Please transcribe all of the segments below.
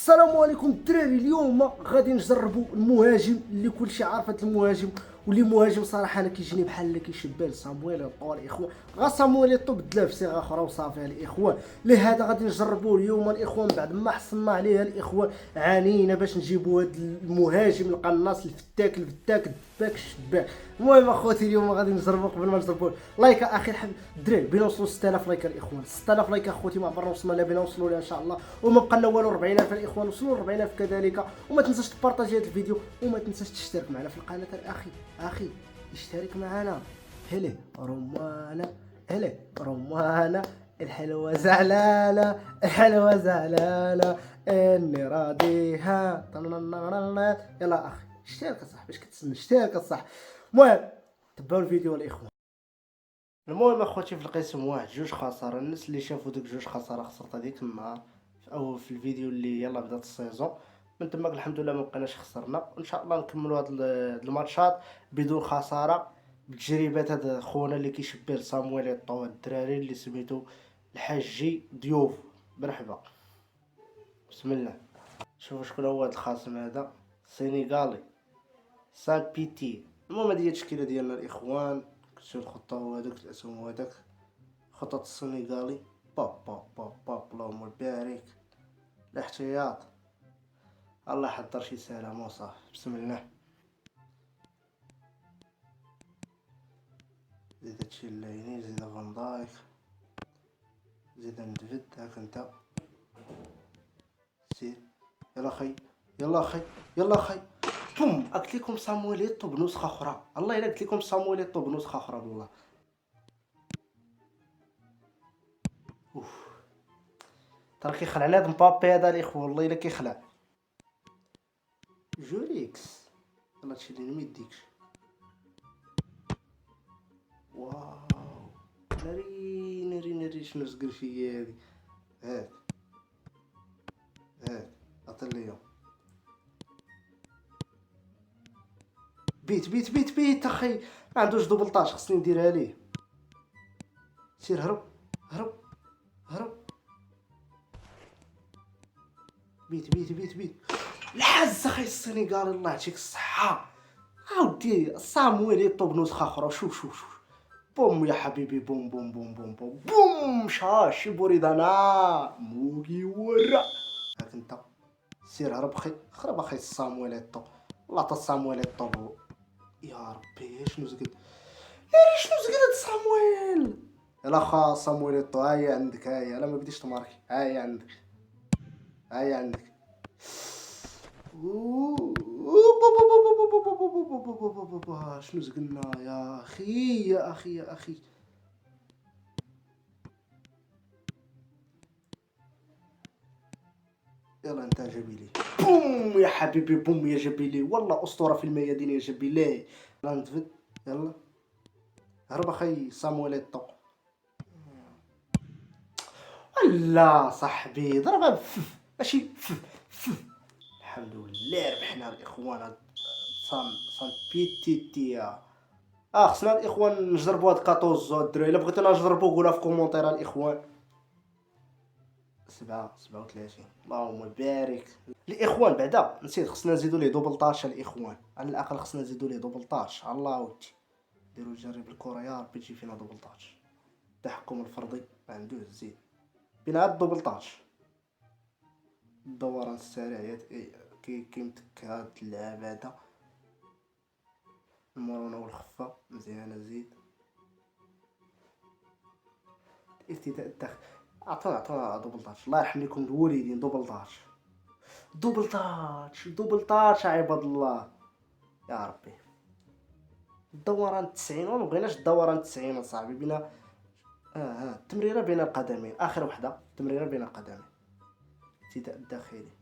السلام عليكم الدراري. اليوم غادي نجربوا المهاجم اللي كلشي عارف. هذا المهاجم واللي مهاجم صراحه انا كيجيني بحال اللي كيشبه لصامويل ايتو الاخوان. غا صامويل ايتو بدلاه في صيغه اخرى وصافي الاخوان. لهذا غادي نجربوه اليوم الاخوان بعد ما حصلنا عليه الاخوان. عانينا باش نجيبوا هذا المهاجم القناص الفتاك الدباك الشباك. المهم اخوتي اليوم غادي نجربوا. قبل ما نجربوا لايك اخي الحبيب الدراري، بينا نوصلوا 6000 لايك الاخوان. 6000 لايك اخوتي مع برا وصلنا لا بينا نوصلوا لها ان شاء الله. وما بقى لنا والو 40000 الاخوان، وصلوا 40000 كذلك. وما تنساش تبارطاجي هذا الفيديو، وما تنساش تشترك معنا في القناه اخي اشترك معنا. هلا رمانه، هلا رمانه، الحلوه زعلانه، الحلوه زعلانه، اني راضيها. يلا اخي اشترك صح، باش كتسنى اشترك صح. المهم تبعوا الفيديو الاخوان. المهم اخوتي في القسم واحد جوج خساره. الناس اللي شافوا دوك جوج خساره خسرت هذيك النهار او في الفيديو اللي يلا بدات السيزون. من تماك الحمد لله ما بقيناش خسرنا، وان شاء الله نكملوا هاد الماتشات بدون خساره بتجربه هذا خونا اللي كيشبه لصامويل ايتو، الدراري اللي سميتو الحاجي ضيوف. مرحبا، بسم الله. شوفوا شكون هو هذا الخصم هذا، سينيغالي سان بيتي. المهم هذه هي التشكيله ديالنا الاخوان. كتشوف الخطه هو هذاك، الاسم هو هذاك، خطة السنغالي. باب اللهم بارك. الاحتياط الله يحضر شي سلام وصافي. بسم الله. زيد هادشي الليني، زيد فان دايك، زيد ندفد. هاك انت سير. يلا خي، يلا خي، يلا خي. بوم. قلت لكم صامويل ايتو بنسخة اخرى. الله الا قلت لكم صامويل ايتو بنسخة اخرى بالله. اوف، ترى كيخلع هاد مبابي هذا الاخوان، والله الا كيخلع. جوريكس، يلا هادشي اللي ما يديكش. واو، ناري شنو زقر فيا هادي. هاك هاك عطي ليا. بيت اخي، ما عندوش دوبلطاج، خصني نديرها ليه. سير هرب هرب هرب. بيت الحز اخي السنغال. الله يعطيك الصحة. عاودي صامويل ايتو بنسخة اخرى. شوف بوم يا حبيبي، بوم بوم بوم بوم بوم بوم. شاشي بوريدانا موغي ورا. هاك انت سير هرب خي، خرب اخي صامويل ايتو. والله تا صامويل ايتو. يا ربي شنو زقد، ناري شنو زقد هاد صامويل. يلا خا صامويل ايتو، هاهي عندك، هاهي. لا ما بديش تماركي، هاهي عندك، هاهي عندك. شنو زقلنا يا اخي يا اخي يا اخي. يلا انت جبيلي. بوم يا حبيبي، بوم يا جبيلي. والله اسطوره في الميادين يا جبيلي. يلا نتفد، يلا هرب اخي صامويل ايتو. لا صاحبي ضربها بفف ماشي فف. الحمد لله ربحنا الاخوان. صام بيتيتيا. خصنا الاخوان نجربوا هاد 14 الدراري. الا بغيتونا نجربوا قولها في كومونتير الاخوان. 37 اللهم بارك. الاخوان بعدا نسيت، خصنا نزيدوا ليه دوبل طاش الاخوان. على الاقل خصنا نزيدوا ليه دوبل طاش. الله ودي ديروا جرب الكره يا ربي تجي فينا دوبل طاش. التحكم الفردي ما عندوش زيد، بينا هاد دوبل طاش. الدوران السريع كيمتك هاد اللعب هذا. المرونة والخفة مزيانة. زيد افتتاء الدخل. عطونا دوبل تاتش. الله يرحم لكم الوالدين. دوبل تاتش دوبل تاتش عباد الله. يا ربي الدوران 90. وما بغيناش الدوران 90 اصاحبي. بينا التمريره بين القدمين. اخر وحده تمريره بين القدمين. افتتاء الداخلي.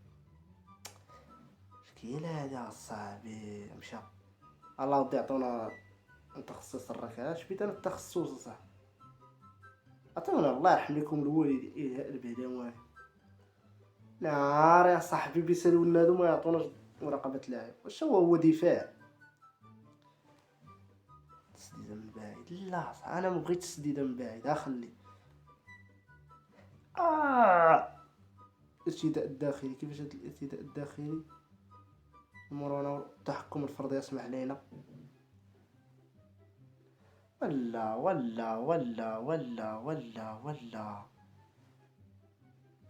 شكيلة هذا الصاحبي مشى. الله ودي عطونا تخصص الركعات. شبيت انا التخصص صح. عطونا الله يرحم لكم الوالدين. ايه البهداواني. نار يا صاحبي بيسالونا هادو ما يعطوناش مراقبة لاعب. واش هو دفاع. تسديده من بعيد. لا صح انا ما بغيتش تسديده من بعيد. خلي الارتداء الداخلي. كيفاش هاد الارتداء الداخلي؟ المرونة والتحكم الفردي يسمح لنا. ولا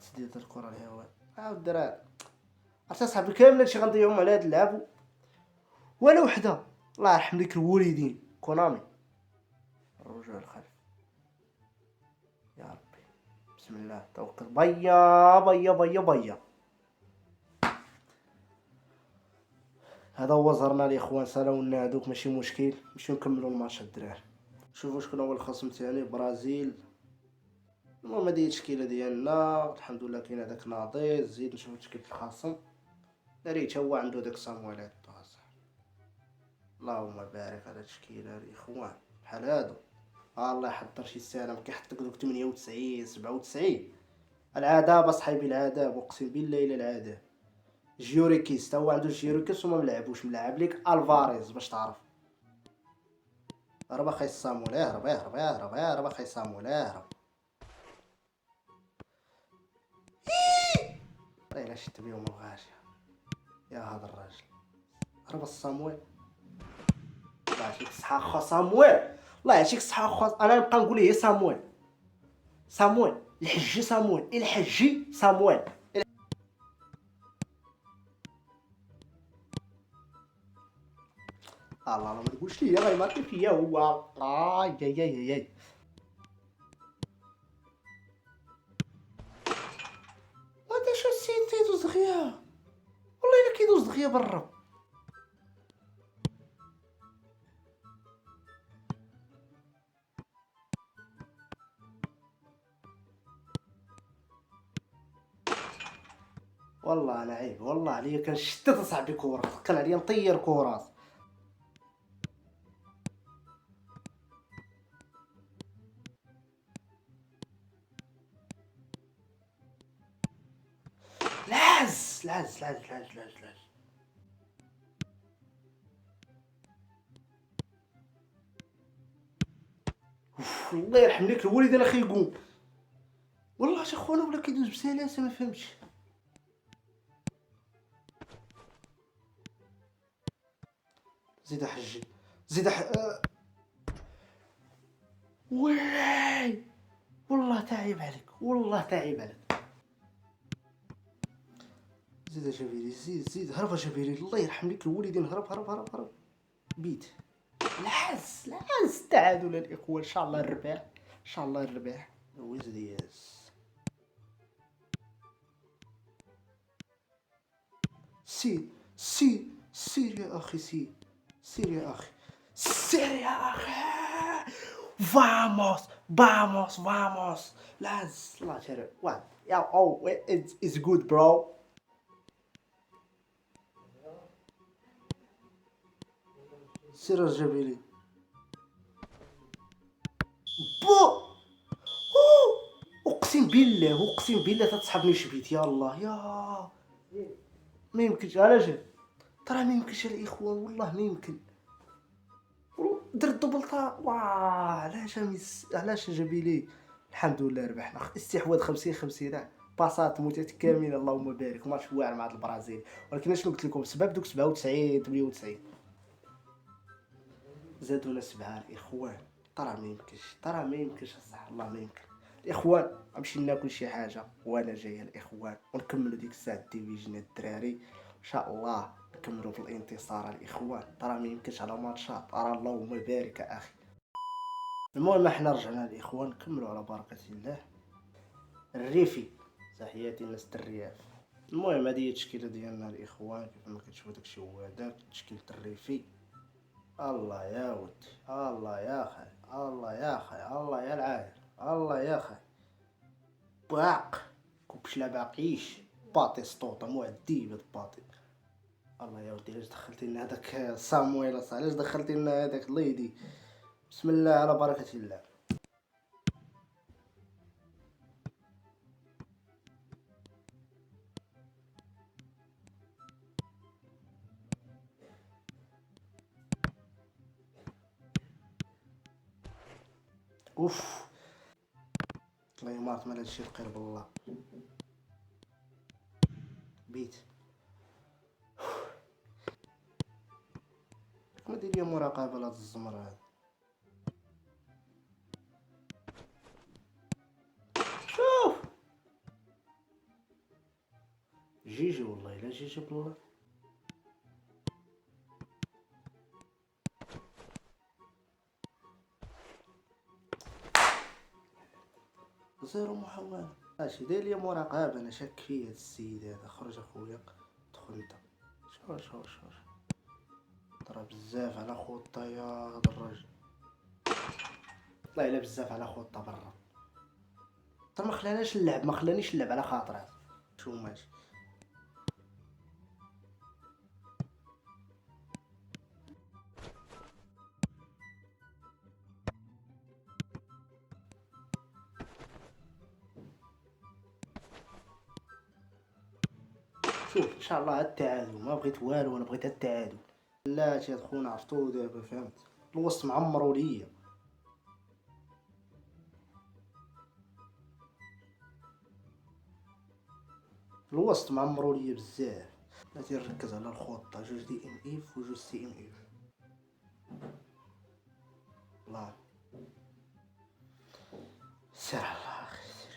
تسديد الكرة الهواء. الدراري عرفت اصاحبي كامل هادشي غنضيعوهم على هاد اللعب ولا وحده. الله يرحم ديك الوالدين كونامي. الرجوع الخلف يا ربي. بسم الله توكل. بيا. هذا هو زهرنا الاخوان. سالاونا هذوك ماشي مشكل. نمشيو نكملوا الماتش الدراري. شوفوا شكون هو الخصم تاعي. برازيل. المهم هذه هي التشكيله ديالنا الحمد لله. كاين هذاك ناضي. زيد نشوفوا تشكيله الخصم. ريت هو عنده داك صامويل ايتو. اللهم بارك على التشكيله الاخوان بحال هادو. الله يحضر شي سنه ما كيحط لك دوك 98 97. العذاب اصحابي العذاب. اقسم بالله الا العذاب. جيوريكيس تا هو عنده جيوريكيس وما ملعبوش. ملعب ليك الفاريز باش تعرف. هرب اخي صامول. اهرب اخي صامول اهرب. الا شت بيهم الغاشيه يا هذا الراجل. هرب الصامويل. الله يعطيك الصحة خا صامويل. الله يعطيك الصحة خا. انا نبقى نقول ليه صامويل الحجي صامويل. الله ما تقولش لي غيماركي فيا هو. ياي وهذا شو السيد تيدوز دغيا. والله الا كيدوز دغيا بالرب. والله انا عيب والله عليا. كنشتت اصاحبي كورة. كان عليا نطير كورات. لاز. الله يرحم ليك الوالد انا خيقوم. والله شي خونا ولا كيدوز بسلاسه ما فهمتش. زيد حجي زيد والله تعيب عليك. زيد جبيري. زيد هرب جبيري. الله يرحم ليك الوالدين. هرب بيت. العز التعادل الاخوان. ان شاء الله الرباح. ويز دياز. سير يا اخي. سير يا اخي. فاموس. لاز الله تعالى. وات يا او اتس جود برو. سير الجبيلي. بو اقسم بالله تتصحبني شبيت. يا الله يا ما يمكنش. علاش ترى ما يمكنش الاخوان. والله ما يمكن. درت دوبلطا. علاش جبيلي. الحمد لله ربحنا. استحواذ 50-50. باصات متكامله. اللهم بارك. ماتش واعر مع البرازيل. ولكن شنو قلت لكم سبب دوك 97 98 زادونا 7 الاخوان. ترى ما يمكنش الصح. الله ما يمكن الاخوان. غنمشي ناكل شي حاجه وانا جاي الاخوان. ونكملوا ديك الساعه ديفيجن الدراري ان شاء الله. نكملوا في الانتصار الاخوان. ترى ما يمكنش على ماتشات. ترى اللهم بارك اخي. المهم احنا رجعنا الاخوان. نكملوا على بركه الله. الريفي. تحياتي الناس الرياف. المهم هذه هي التشكيله ديالنا الاخوان. كيف ما كتشوفوا داكشي هو هذاك تشكيله الريفي. الله يا ودي. الله يا خي. الله يا العاير. الله يا خي. باق كوبش لا باقيش. باطي سطوطه معدي باطي. الله يا ودي علاش دخلتي لنا هذاك صامويل. علاش دخلتي لنا هذاك ليدي. بسم الله على بركه الله. اوف الله يمارط مال هادشي القرب الله. بيت ما دير ليا مراقبه لهاد الزمر هذا. شوف جيجي والله الا جيجي بالله. زيرو محاولة. اش داير ليا مراقبة، انا شاك فيه هاد السيد هذا. خرج اخويا دخل انت. شوف طرا بزاف على خوطة يا هاد الراجل. والله الا بزاف على خوطة برا. حتى ما خلانيش نلعب على خاطر. شو ماشي. شوف ان شاء الله هاد التعادل، ما بغيت والو، انا بغيت هاد التعادل. لا هاد خونا عرفتو دابا فهمت. الوسط معمرو ليا. الوسط معمرو ليا بزاف. بلاتي نركز على الخطة. جوج دي ام اف وجوج سي ام اف. الله سير على الله اخي. سير.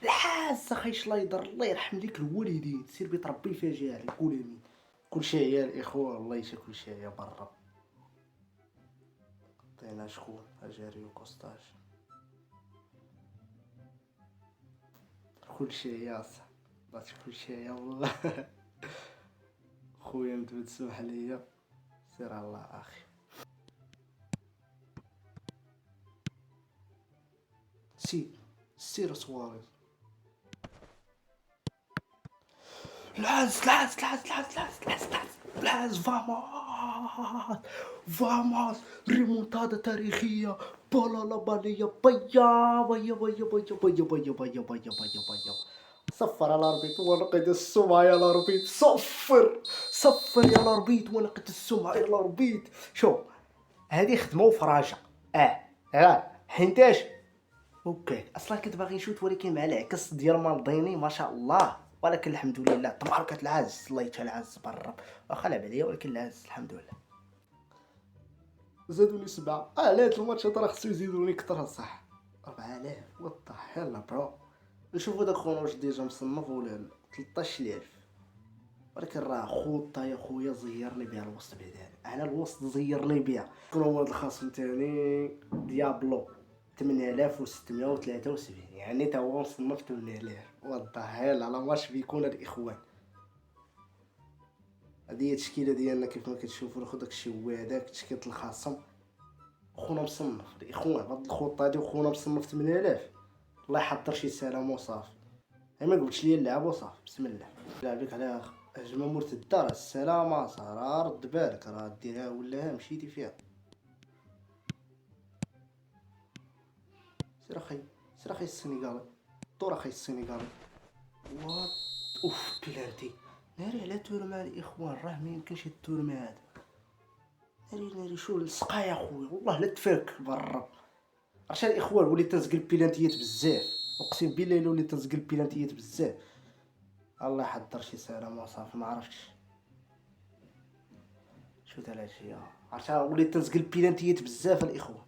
الحاز اخي شلايدر الله يرحم ليك الوالدين. سير بيت ربي فاجئ عليك قول امين. كلشي عيا الاخوة والله يشا كلشي عيا برا. عطينا شكون اجاري وكوستاج. كلشي عيا صاح. بغات كلشي عيا والله. خويا مدود سمح ليا. سير على الله اخي. سير سواريز. العز فاموس ريمونتادا تاريخية. بولا بالية بيا. صفر على الاربيط ونقد السمعة يا الاربيط. صفر يا الاربيط ونقد السمعة يا الاربيط. شوف هذه خدمة وفراجة. حينتاش اوكي اصلا كنت باغي نشوت ولكن مع العكس ديال مالديني ما شاء الله. ولكن الحمد لله تبارك العز. صليتها العز برا واخا لعب عليا ولكن العز الحمد لله. زادوني 7. لا هاد الماتشات راه خصو يزيدوني كثر صح. 4000 وضح يلا برو. نشوفو داك خونا واش ديجا مصنف ولا لا. 13000 ولكن راه خوطه يا خويا زيرني بها الوسط بعدا. انا الوسط زيرني بها. شكون هو هاد الخصم تاني؟ ديابلو 8673 يعني تا هو مصنف 8000. وضح يلا على ماتش بيكون الاخوان. هادي هي التشكيله ديالنا كيف ما كتشوفوا. ناخذ داكشي هو هذاك تشكيله الخصم. خونا مصنف الاخوان هاد الخطه هادي وخونا مصنف 8000. الله يحضر شي سلام وصافي. ما قلتش لي اللعب وصافي بسم الله. لعب لك على هجمه مرتده. راه السلامه صار رد بالك راه ديرها ولا مشيتي فيها. سير اخي السنغالي. دور اخي السنغالي. وات اوف بلانتي. ناري على تورما الاخوان راه ما يمكنش التورما هذا. ناري شو السقا يا خويا والله لا تفاك برا. عرفتي الاخوان وليت تنزقل بيلانتيات بزاف. اقسم بالله الا وليت تنزقل بيلانتيات بزاف. الله يحضر شي سلام وصافي ما عرفتش شو تلاشي. عرفتها وليت تنزقل بيلانتيات بزاف الاخوان.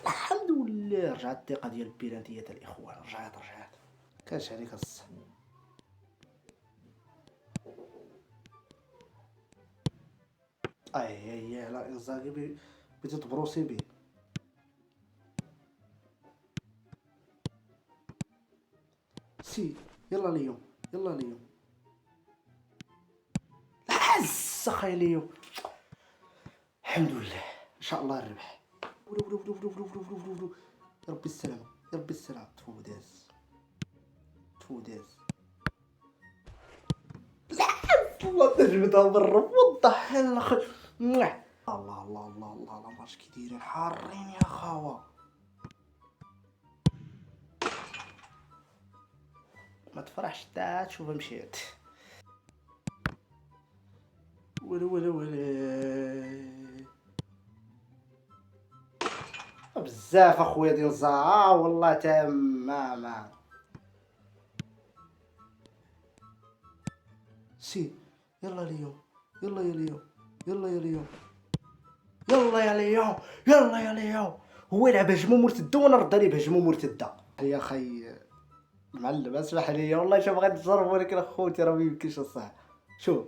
الحمد لله رجعت الثقه ديال البيلانتيات الاخوان. رجعت كانش عليك الصح. اي لا انزاغي بتتبروسي بيه. يلا اليوم العز اخي اليوم. الحمد لله ان شاء الله الربح. ربي السلامة تفوداز والله تجبدها بالرب وضح الاخر. الله ماش كي دايرين حارين يا خاوه. ما تفرحش تا تشوفها مشيت. ولا بزاف اخويا ديال الزهر والله ما سي. يلا اليوم، يلا يا اليوم، يلا يا اليوم، يلا يا اليوم، يلا يا اليوم. هو يلعب هجمه مرتده وانا نرد عليه بهجمه مرتده. يا خي معلم اسمح لي والله، شوف غادي تجرب ولكن اخوتي راه ما يمكنش الصح. شوف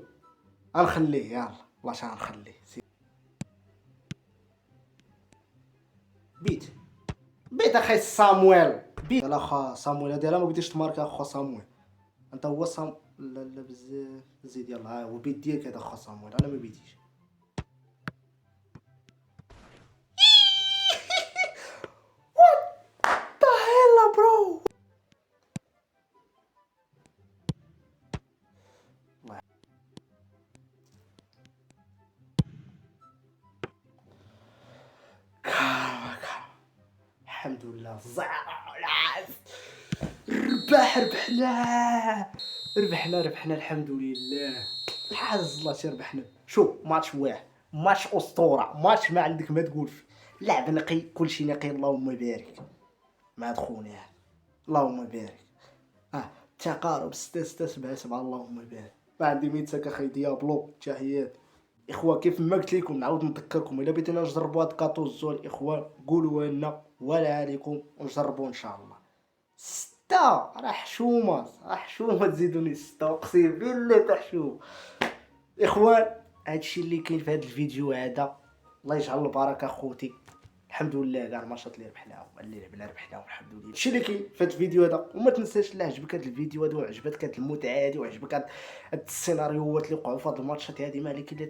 غنخليه، يلا والله شحال غنخليه. بيت بيت اخي صامويل، بيت. لا خا صامويل هادي راه ما بديش تماركا اخو صامويل. انت هو لا لا بزاف زيد. يلا ها هو بيت ديالك هذا اخو صامويل، انا ما بيتيش. يلا برو. الحمد لله ربحنا الحمد لله. الحظ الله شي ربحنا. شوف ماتش واحد، ماتش اسطوره، ماتش ما عندك ما تقول فيه. لعب نقي، كلشي نقي، اللهم بارك. مع خونا اللهم بارك. تقارب 6 6 7 7 اللهم بارك. ما عندي ميتك اخي ديابلو، تحيات. اخوة كيف ما قلت لكم نعاود نذكركم، الا بغيتونا نجربوا هاد 14 زول الاخوان قولوا لنا ولا عليكم ونجربوا ان شاء الله. 6 راه حشومه تزيدوني 6 اقسم بالله تحشوم. اخوان هادشي اللي كاين في هاد الفيديو هذا. الله يجعل البركه اخوتي. الحمد لله كاع الماتشات اللي ربحناهم اللي لعبنا ربحناهم الحمد لله. هادشي اللي كاين في هاد الفيديو هذا. وما تنساش الا عجبك هاد الفيديو هذا وعجبتك هاد المتعه هادي وعجبك هاد السيناريوهات اللي وقعوا في هاد الماتشات هادي، ما عليك الا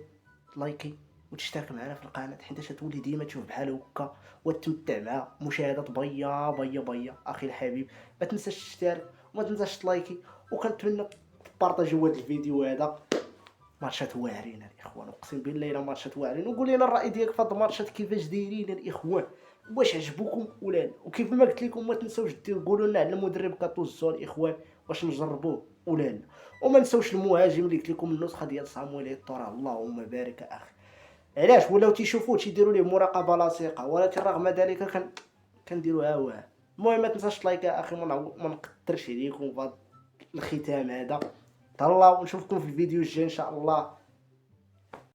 لايكي وتشترك معنا في القناه حيت تولي ديما تشوف بحال هكا وتمتع مع مشاهدات بيا اخي الحبيب. ما تنساش تشترك وما تنساش تلايكي، وكنتمنى تبارطاجيو هذا الفيديو هذا. ماتشات واعرين الاخوان، اقسم بالله الا ماتشات واعرين. وقول لنا الراي ديالك في هاد الماتشات كيفاش دايرين الاخوان، واش عجبوكم ولا لا. وكيف ما قلت لكم ما تنساوش ديروا قولوا لنا على المدرب كاتوزو الاخوان واش نجربوه ولا لا. وما نساوش المهاجم اللي قلت لكم النسخه ديال صامويل ايتو، اللهم بارك اخي. علاش ولاو تيشوفوه تيديروا ليه مراقبه لاصقه، ولكن رغم ذلك كنديروا ها واه. المهم ما تنساش لايك يا اخي، ما نقدرش عليكم في الختام هذا. تهلاو ونشوفكم في الفيديو الجاي ان شاء الله.